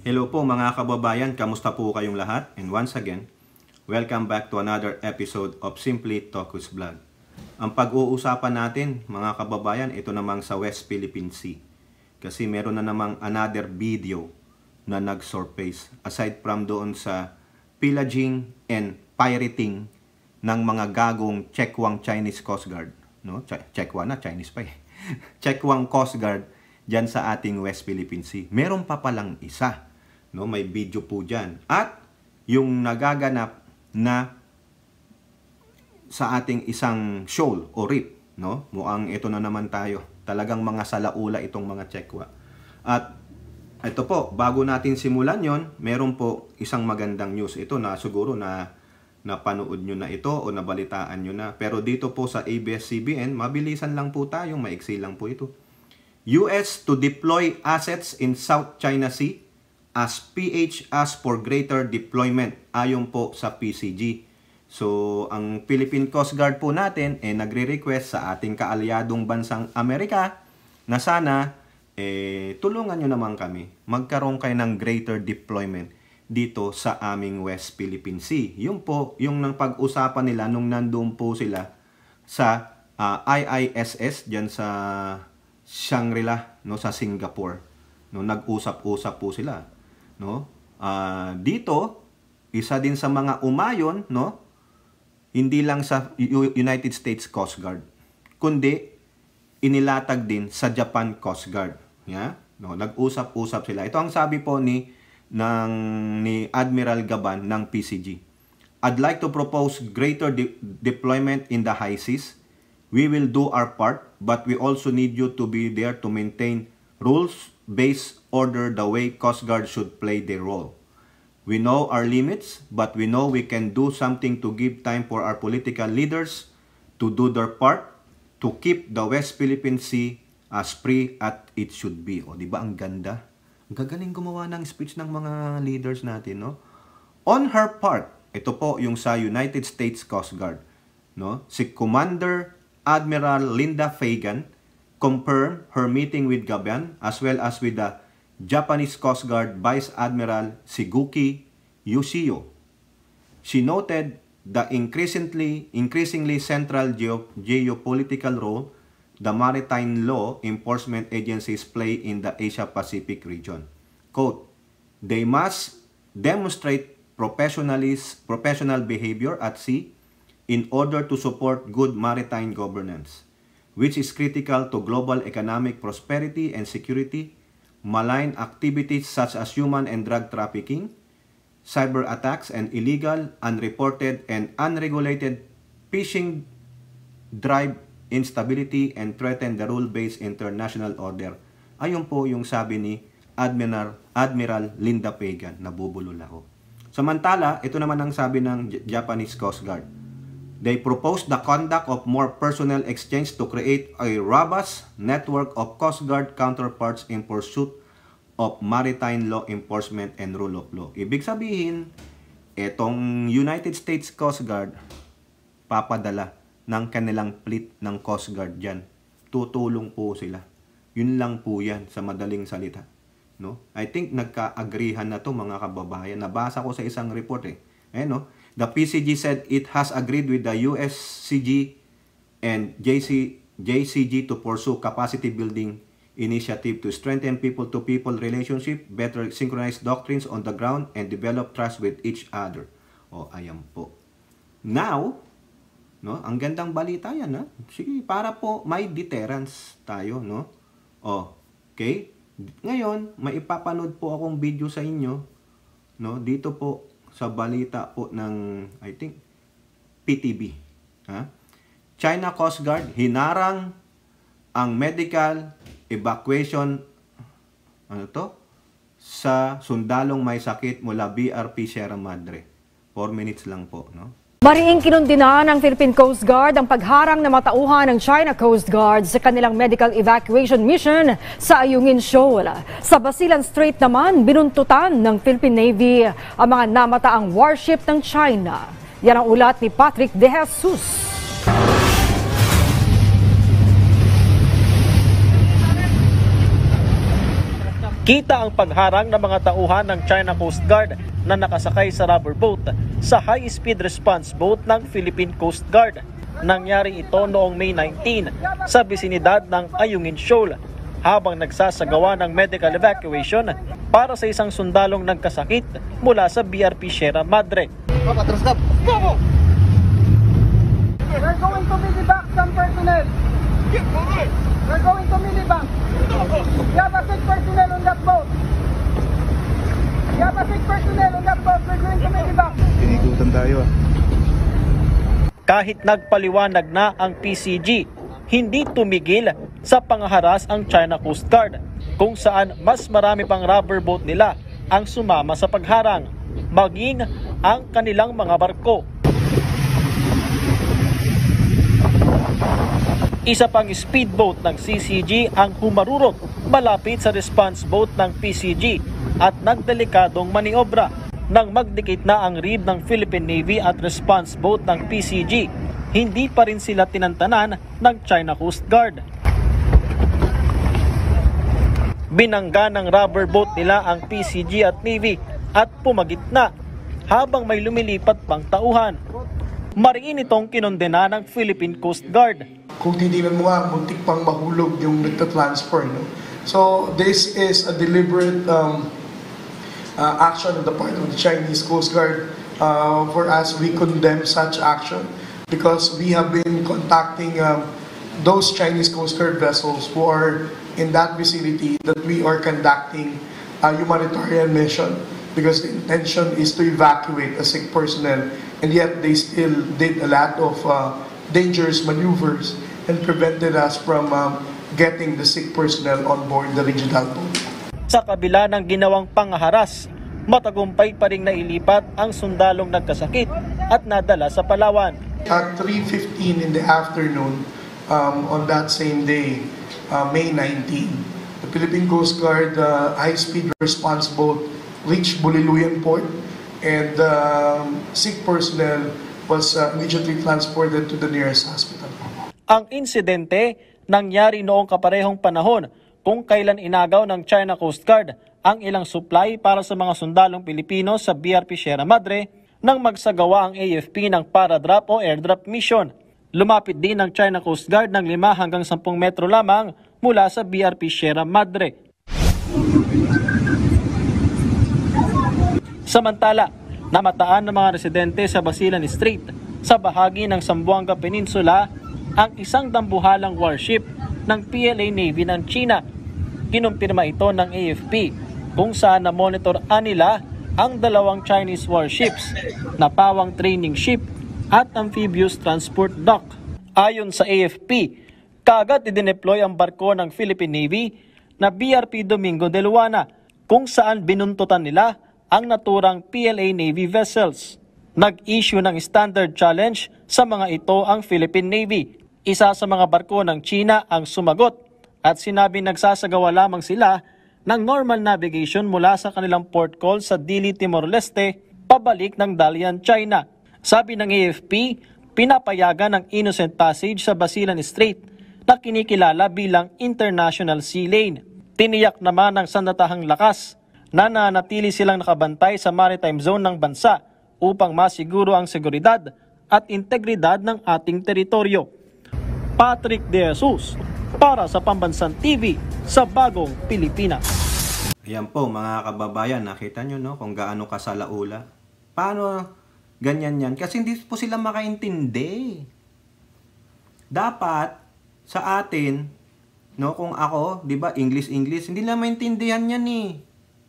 Hello po mga kababayan, kamusta po kayong lahat? And once again, welcome back to another episode of Simply Tokus Vlog. Ang pag-uusapan natin mga kababayan, ito namang sa West Philippine Sea. Kasi meron na namang another video na nag-surface aside from doon sa pillaging and pirating ng mga gagong Chekwan Chinese Coast Guard. No? Chekwan na, Chinese pa eh. Chekwan Coast Guard dyan sa ating West Philippine Sea. Meron pa palang isa. No, may video po dyan. At yung nagaganap na sa ating isang shoal o reef, no? Mukhang ito na naman tayo. Talagang mga salaula itong mga Chekwa. At ito po, bago natin simulan yon, meron po isang magandang news. Ito na siguro na napanood nyo na ito o nabalitaan nyo na. Pero dito po sa ABS-CBN, mabilisan lang po tayo, maiksi lang po ito. US to deploy assets in South China Sea as PH asks for greater deployment ayon po sa PCG. So, ang Philippine Coast Guard po natin nagre-request sa ating kaalyadong bansang Amerika na sana tulungan nyo naman kami. Magkaroon kayo ng greater deployment dito sa aming West Philippine Sea. Yung po, yung nang pag-usapan nila nung nandoon po sila sa IISS dyan sa Shangri-La, no, sa Singapore. No, nag-usap-usap po sila. No? Dito, isa din sa mga umayon, no? Hindi lang sa United States Coast Guard, kundi inilatag din sa Japan Coast Guard. Yeah? No, nag-usap-usap sila. Ito ang sabi po ni Admiral Gaban ng PCG. I'd like to propose greater deployment in the high seas. We will do our part, but we also need you to be there to maintain rules-based order the way Coast Guard should play their role. We know our limits, but we know we can do something to give time for our political leaders to do their part to keep the West Philippine Sea as free as it should be. O, di ba ang ganda? Ang gagaling gumawa ng speech ng mga leaders natin, no? On her part, ito po yung sa United States Coast Guard, no? Si Commander Admiral Linda Fagan confirmed her meeting with Gaban as well as with the Japanese Coast Guard Vice Admiral Shiguki Yoshio. She noted the increasingly central geopolitical role the maritime law enforcement agencies play in the Asia-Pacific region. Quote, they must demonstrate professional behavior at sea in order to support good maritime governance, which is critical to global economic prosperity and security. Malign activities such as human and drug trafficking, cyber attacks, and illegal, unreported, and unregulated fishing drive instability and threaten the rule-based international order. Ayun po yung sabi ni Admiral Linda Fagan. Nabubulol ako. Samantala, ito naman ang sabi ng Japanese Coast Guard. They proposed the conduct of more personnel exchange to create a robust network of Coast Guard counterparts in pursuit of maritime law enforcement and rule of law. Ibig sabihin, etong United States Coast Guard papadala ng kanilang fleet ng Coast Guard dyan. Tutulong po sila. Yun lang po yan sa madaling salita. No? I think nagka-agreehan na to mga kababayan. Nabasa ko sa isang report eh. No? The PCG said it has agreed with the USCG and JCG to pursue capacity building initiative to strengthen people-to-people relationship, better synchronize doctrines on the ground, and develop trust with each other. O, ayan po. Now, no, ang gandang balita yan, ha? Sige, para po may deterrence tayo, no? O, okay? Ngayon, maipapanood po akong video sa inyo, no? Dito po, sa balita po ng, I think, PTV. Ha? China Coast Guard, hinarang ang medical evacuation sa sundalong may sakit mula BRP Sierra Madre. 4 minutes lang po. No? Mariing kinundina ng Philippine Coast Guard ang pagharang na matauhan ng China Coast Guard sa kanilang medical evacuation mission sa Ayungin Shoal. Sa Basilan Strait naman, binuntutan ng Philippine Navy ang mga namataang warship ng China. Yan ang ulat ni Patrick De Jesus. Kita ang pagharang ng mga tauhan ng China Coast Guard na nakasakay sa rubber boat sa high-speed response boat ng Philippine Coast Guard. Nangyari ito noong May 19 sa bisinidad ng Ayungin Shoal habang nagsasagawa ng medical evacuation para sa isang sundalong nagkasakit mula sa BRP Sierra Madre. We're going to medevac some personnel. We're going to medevac. We have a sick personnel on that boat. We have a sick personnel on that boat. We're going to medevac. Pinikutan tayo Kahit nagpaliwanag na ang PCG, hindi tumigil sa pangaharas ang China Coast Guard, kung saan mas marami pang rubber boat nila ang sumama sa pagharang, maging ang kanilang mga barko. Isa pang speedboat ng CCG ang humarurot malapit sa response boat ng PCG at nagdelikadong maniobra. Nang magdikit na ang rib ng Philippine Navy at response boat ng PCG, hindi pa rin sila tinantanan ng China Coast Guard. Binangga ng rubber boat nila ang PCG at Navy at pumagitna habang may lumilipat pang tauhan. Mariin itong kinondena ng Philippine Coast Guard. Kung tinitingnan mo nga, muntik pang mahulog yung nagtatransfer. No? So this is a deliberate action on the part of the Chinese Coast Guard. For us, we condemn such action because we have been contacting those Chinese Coast Guard vessels who are in that vicinity that we are conducting a humanitarian mission because the intention is to evacuate a sick personnel, and yet they still did a lot of dangerous maneuvers and prevented us from getting the sick personnel on board the regional boat. Sa kabila ng ginawang pangaharas, matagumpay pa ring nailipat ang sundalong nagkasakit at nadala sa Palawan. At 3:15 in the afternoon on that same day, May 19, the Philippine Coast Guard high-speed response boat reached Buliluyan Port, and sick personnel was immediately transported to the nearest hospital. Ang insidente nangyari noong kaparehong panahon kung kailan inagaw ng China Coast Guard ang ilang supply para sa mga sundalong Pilipino sa BRP Sierra Madre nang magsagawa ang AFP ng para-drop o airdrop mission. Lumapit din ng China Coast Guard ng 5 hanggang 10 metro lamang mula sa BRP Sierra Madre. Samantala, namataan ng mga residente sa Basilan Strait sa bahagi ng Zamboanga Peninsula ang isang dambuhalang warship ng PLA Navy ng China. Kinumpirma ito ng AFP kung saan na-monitor nila ang 2 Chinese warships na pawang training ship at amphibious transport dock. Ayon sa AFP, kaagad idineploy ang barko ng Philippine Navy na BRP Domingo de Luana kung saan binuntutan nila ang naturang PLA Navy vessels. Nag-issue ng standard challenge sa mga ito ang Philippine Navy. Isa sa mga barko ng China ang sumagot at sinabi nagsasagawa lamang sila ng normal navigation mula sa kanilang port call sa Dili, Timor-Leste, pabalik ng Dalian, China. Sabi ng AFP, pinapayagan ng innocent passage sa Basilan Strait na kinikilala bilang International Sea Lane. Tiniyak naman ng sandatahang lakas na nanatili silang nakabantay sa maritime zone ng bansa upang masiguro ang seguridad at integridad ng ating teritoryo. Patrick De Jesus para sa Pambansang TV sa Bagong Pilipinas. Ayan po mga kababayan, nakita nyo no kung gaano kasalaula. Paano ganyan yan? Kasi hindi po sila makaintindi. Dapat sa atin, no, kung ako, 'di ba, English, hindi nila maintindihan yan eh.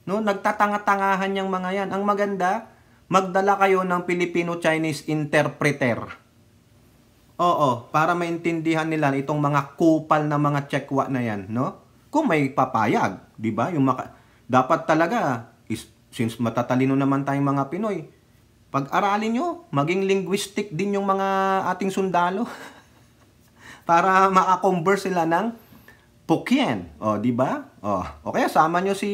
No, nagtatanga-tangahan yang mga yan. Ang maganda, magdala kayo ng Filipino-Chinese interpreter. Oo, para maintindihan nila itong mga kupal na mga tsekwa na yan, no? Kung may papayag, 'di ba? Dapat talaga since matatalino naman tayong mga Pinoy, pag-aralin nyo, maging linguistic din yung mga ating sundalo para maka-converse sila ng Pukien, oh, 'di ba? Oh, o kaya sama nyo si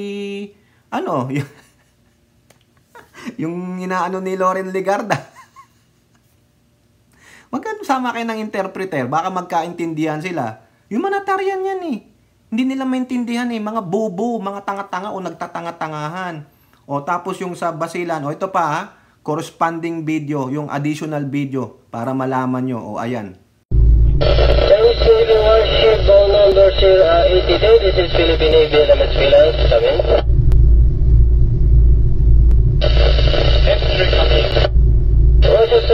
yung inaano ni Loren Legarda. Magkano sama kayo ng interpreter, baka magkaintindihan sila. Humanitarian yan eh. Hindi nila maintindihan mga bobo, mga tanga-tanga o nagtatanga-tangahan. O tapos yung sa Basilan, o ito pa corresponding video, yung additional video para malaman nyo. O ayan. Chinese Navy warship, Bow number 82, this is Philippine Navy Elements Finance, come in. Roger,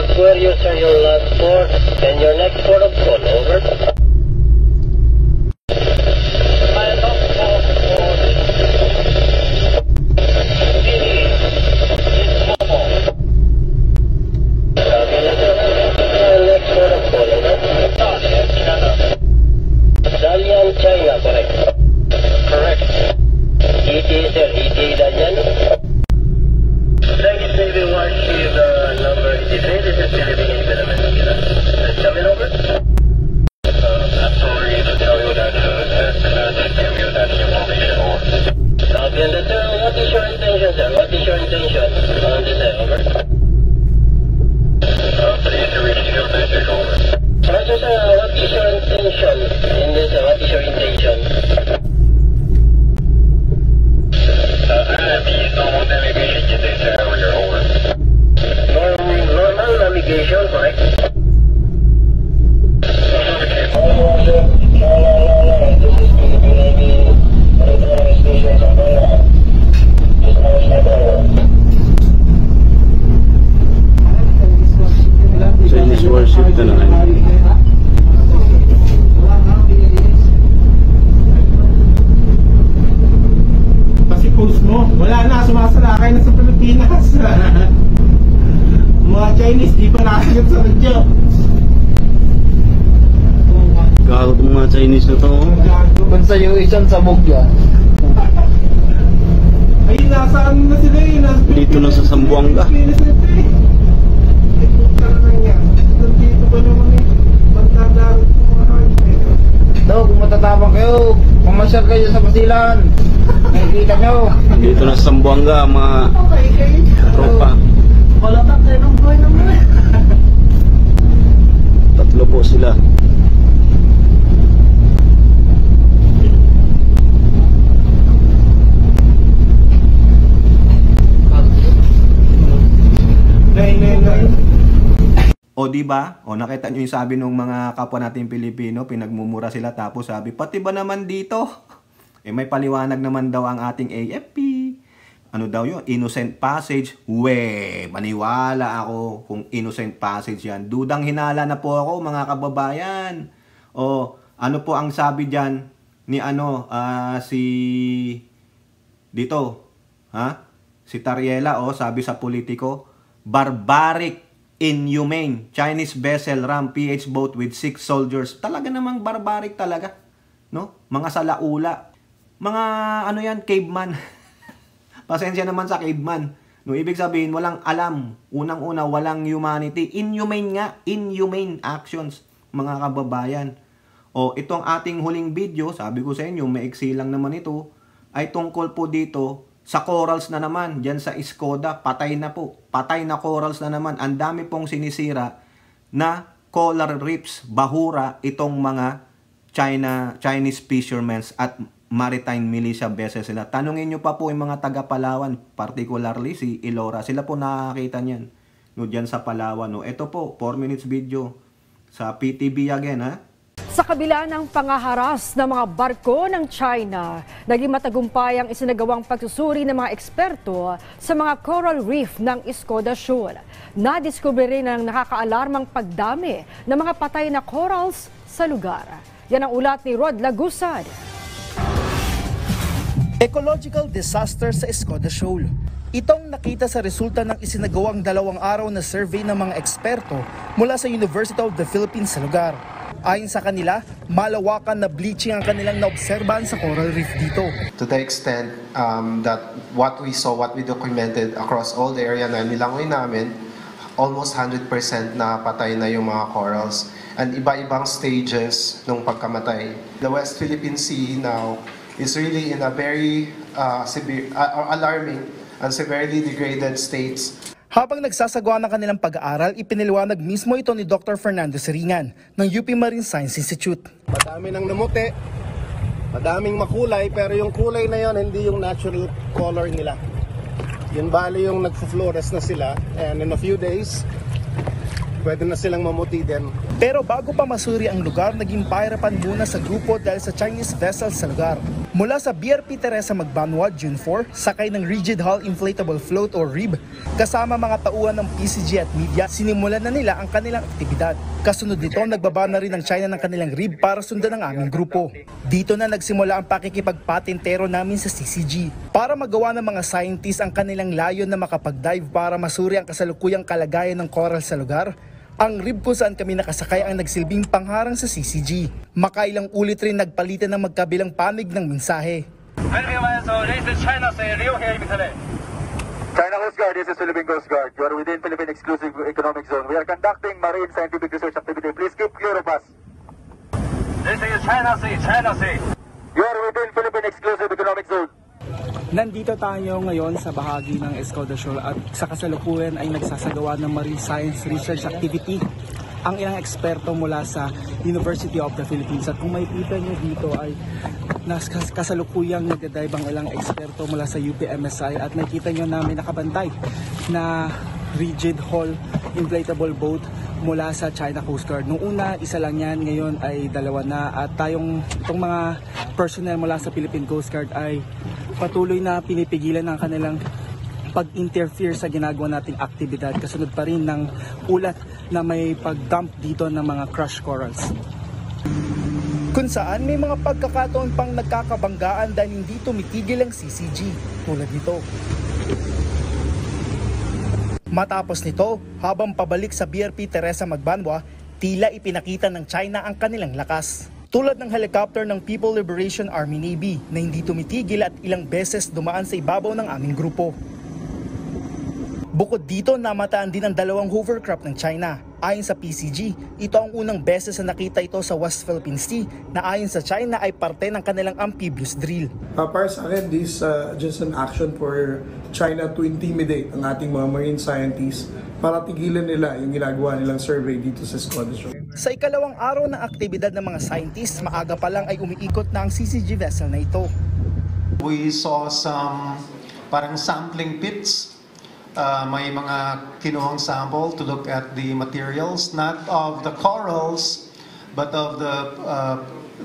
Aquarius are your last port, and your next port of call, over. Dalian, China, correct? Correct. ETA, sir, ETA Dalian. Chinese Navy warship, number 83, this is Philippine Navy Elements Finance. Coming over? I'm sorry to tell you that, give you that information, over. Copy, and sir, what is your intention, sir? What is your intention on this, over? Please reach your message, over. Roger, sir, what is your intention in this? What is your intention? Normal navigation, you think, sir, when you're over. Normal navigation, correct? Chinese warship na naman. Kasi post mo, wala na, sumasalakay na sa Pilipinas. Mga Chinese, di pa nakasagot sa radyo. Gago itong mga Chinese na to. Kung sa yung isang sabog yan. Ay, nasa ano na sila eh. Dito na sa Zamboanga. Pilipinas na ito eh. Ay, puta na yan. Nandito ba naman eh. Magdadaro sa mga hardware. Daw, kung matatabang kayo, pumasyal kayo sa Basilan. Nakikita nyo. Dito na sa Zamboanga, mga Okay, kayo. tropa. Wala na tayo ng buhay naman. Tatlo po sila. O di ba? O nakita nyo yung sabi ng mga kapwa natin Pilipino, pinagmumura sila tapos sabi, pati ba naman dito? May paliwanag naman daw ang ating AFP. Ano daw yun? Innocent passage. Maniwala ako kung innocent passage yan. Dudang hinala na po ako, mga kababayan. O ano po ang sabi dyan ni si dito, si Tariela, sabi sa Politico, barbaric, inhumane Chinese vessel ram PH boat with 6 soldiers. Talaga namang barbaric talaga, no? Mga salaula, mga yan, caveman. Pasensya naman sa caveman, no? Ibig sabihin walang alam, unang-una walang humanity, inhumane nga, inhumane actions, mga kababayan. O itong ating huling video, sabi ko sa inyo, maiksi lang naman ito, ay tungkol po dito sa corals na naman, dyan sa Skoda, patay na po. Patay na corals na naman. Ang dami pong sinisira na coral reefs, bahura, itong mga Chinese fishermen at maritime militia vessels sila. Tanungin nyo pa po yung mga taga Palawan, particularly si Ilora. Sila po nakakita niyan. No, dyan sa Palawan. No. Ito po, 4 minutes video sa PTV again, Sa kabila ng pangaharas ng mga barko ng China, naging matagumpay ang isinagawang pagsusuri ng mga eksperto sa mga coral reef ng Skoda Shoal. Nadiskubre rin ang nakakaalarmang pagdami ng mga patay na corals sa lugar. Yan ang ulat ni Rod Lagusad. Ecological disaster sa Skoda Shoal. Itong nakita sa resulta ng isinagawang 2 araw na survey ng mga eksperto mula sa University of the Philippines sa lugar. Ayon sa kanila, malawakan na bleaching ang kanilang naobserbahan sa coral reef dito. To the extent that what we saw, what we documented across all the area na nilangoy namin, almost 100% na patay na yung mga corals. And iba-ibang stages ng pagkamatay. The West Philippine Sea now is really in a very severe, alarming and severely degraded states. Habang nagsasagawa ng kanilang pag-aaral, ipiniliwanag mismo ito ni Dr. Fernando Seringan ng UP Marine Science Institute. Madami nang namuti. Madaming makulay, pero yung kulay na yon hindi yung natural color nila. Yun bali yung nagfo-flores na sila, and in a few days, pwede na silang mamuti din. Pero bago pa masuri ang lugar, naging pahirapan muna sa grupo dahil sa Chinese vessels sa lugar. Mula sa BRP Teresa Magbanwa, June 4, sakay ng Rigid Hull Inflatable Float o RIB, kasama mga tauhan ng PCG at media, sinimulan na nila ang kanilang aktibidad. Kasunod nito, nagbaba na rin ng China ng kanilang RIB para sundan ang aming grupo. Dito na nagsimula ang pakikipagpatintero namin sa CCG para magawa ng mga scientists ang kanilang layon na makapag-dive para masuri ang kasalukuyang kalagayan ng coral sa lugar. Ang RIB kung saan kami nakasakay ang nagsilbing pangharang sa CCG. Makailang ulit rin nagpalitan ng magkabilang panig ng mensahe. China Coast Guard, this is Philippine Coast Guard. You are within Philippine Exclusive Economic Zone. We are conducting marine scientific research activity. Please keep clear of us. This is China Sea, China Sea. You are within Philippine Exclusive Economic Zone. Nandito tayo ngayon sa bahagi ng Escoda Shoal at sa kasalukuyan ay nagsasagawa ng marine science research activity ang ilang eksperto mula sa University of the Philippines. At kung makikita nyo dito ay kasalukuyang nagdadive ang ilang eksperto mula sa UPMSI at nakita nyo namin nakabantay na rigid hull inflatable boat mula sa China Coast Guard. Noong una, isa lang yan, ngayon ay dalawa na at itong mga personnel mula sa Philippine Coast Guard ay patuloy na pinipigilan ng kanilang pag-interfere sa ginagawa nating aktibidad. Kasunod pa rin ng ulat na may pag-dump dito ng mga crushed corals. Kung saan may mga pagkakataon pang nagkakabanggaan dahil hindi tumitigil ang CCG tulad nito. Matapos nito, habang pabalik sa BRP Teresa Magbanwa, tila ipinakita ng China ang kanilang lakas. Tulad ng helicopter ng People Liberation Army Navy na hindi tumitigil at ilang beses dumaan sa ibabaw ng aming grupo. Bukod dito, namataan din ang dalawang hovercraft ng China. Ayon sa PCG, ito ang unang beses na nakita ito sa West Philippine Sea na ayon sa China ay parte ng kanilang amphibious drill. Para sa akin, this just an action for China to intimidate ang ating mga marine scientists para tigilan nila yung ginagawa nilang survey dito sa Escoda Shoal. Sa ikalawang araw ng aktibidad ng mga scientists, maaga pa lang ay umiikot na ang CCG vessel na ito. We saw some parang sampling pits. May mga kinuhang sample to look at the materials, not of the corals, but of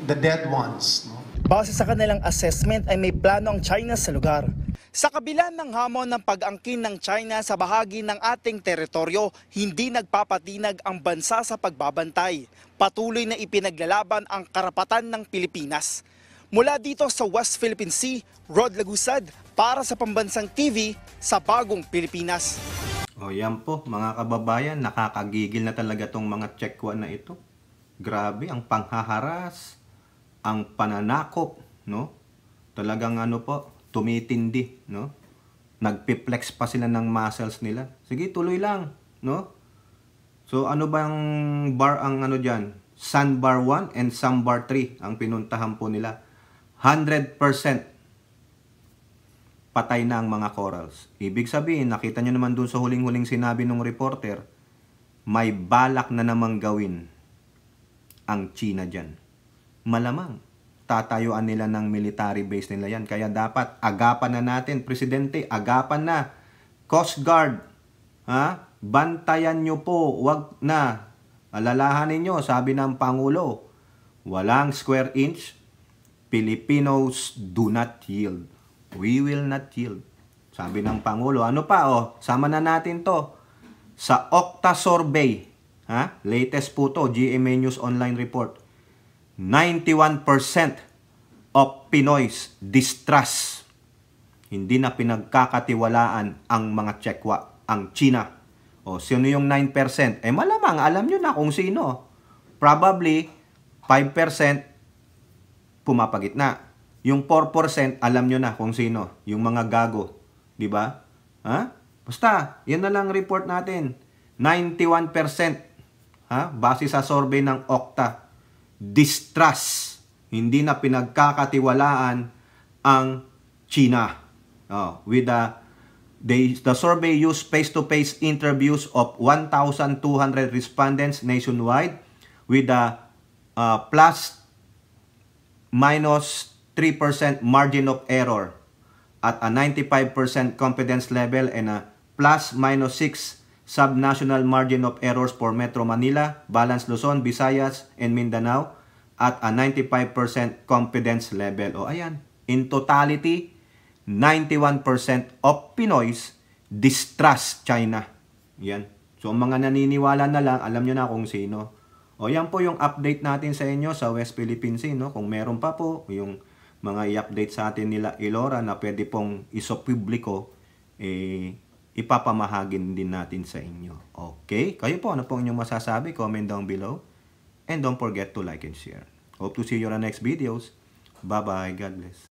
the dead ones. Base sa kanilang assessment ay may plano ang China sa lugar. Sa kabila ng hamon ng pag-angkin ng China sa bahagi ng ating teritoryo, hindi nagpapatinag ang bansa sa pagbabantay. Patuloy na ipinaglalaban ang karapatan ng Pilipinas. Mula dito sa West Philippine Sea, Rod Lagusad para sa Pambansang TV sa Bagong Pilipinas. O yan po mga kababayan, nakakagigil na talaga tong mga Chekwa na ito. Grabe ang panghaharas, ang pananakop, no? Talagang ano po, tumitindi, no? Nagpiplex pa sila ng muscles nila. Sige, tuloy lang, no? So ano bang bar ang ano diyan? Sandbar 1 and Sandbar 3 ang pinuntahan po nila. 100% patay na ang mga corals. Ibig sabihin, nakita nyo naman doon sa huling-huling sinabi ng reporter, may balak na namang gawin ang China dyan. Malamang, tatayuan nila ng military base nila yan. Kaya dapat, agapan na natin, Presidente, agapan na. Coast Guard, ha? Bantayan nyo po, wag na. Alalahanin nyo, sabi ng Pangulo, walang square inch, Filipinos do not yield. We will not yield. Sabi ng Pangulo. Ano pa? Sama na natin to. Sa Okta Survey, ha? Latest po to, GMA News Online Report. 91% of Pinoys distrust. Hindi na pinagkakatiwalaan ang mga Chekwa, ang China. Sino yung 9%? Malamang, alam nyo na kung sino. Probably, 5% pumapagitna. Yung 4%, alam nyo na kung sino. Yung mga gago. Diba? Ha? Basta, yan na lang report natin. 91%. Ha? Base sa survey ng Okta. Distrust. Hindi na pinagkakatiwalaan ang China. With the survey used face-to-face interviews of 1,200 respondents nationwide with the plus minus 3% margin of error at a 95% confidence level and a ±6 subnational margin of errors for Metro Manila, Balance Luzon, Visayas, and Mindanao at a 95% confidence level. O ayan, in totality, 91% of Pinoys distrust China. Yan. So, mga naniniwala na lang, alam nyo na kung sino. O, yan po yung update natin sa inyo sa West Philippine Sea, no? Kung meron pa po, yung mga i-update sa atin nila Ilora na pwede pong isopubliko, ipapamahagin din natin sa inyo. Okay? Kayo po, ano po inyong masasabi? Comment down below. And don't forget to like and share. Hope to see you on the next videos. Bye-bye. God bless.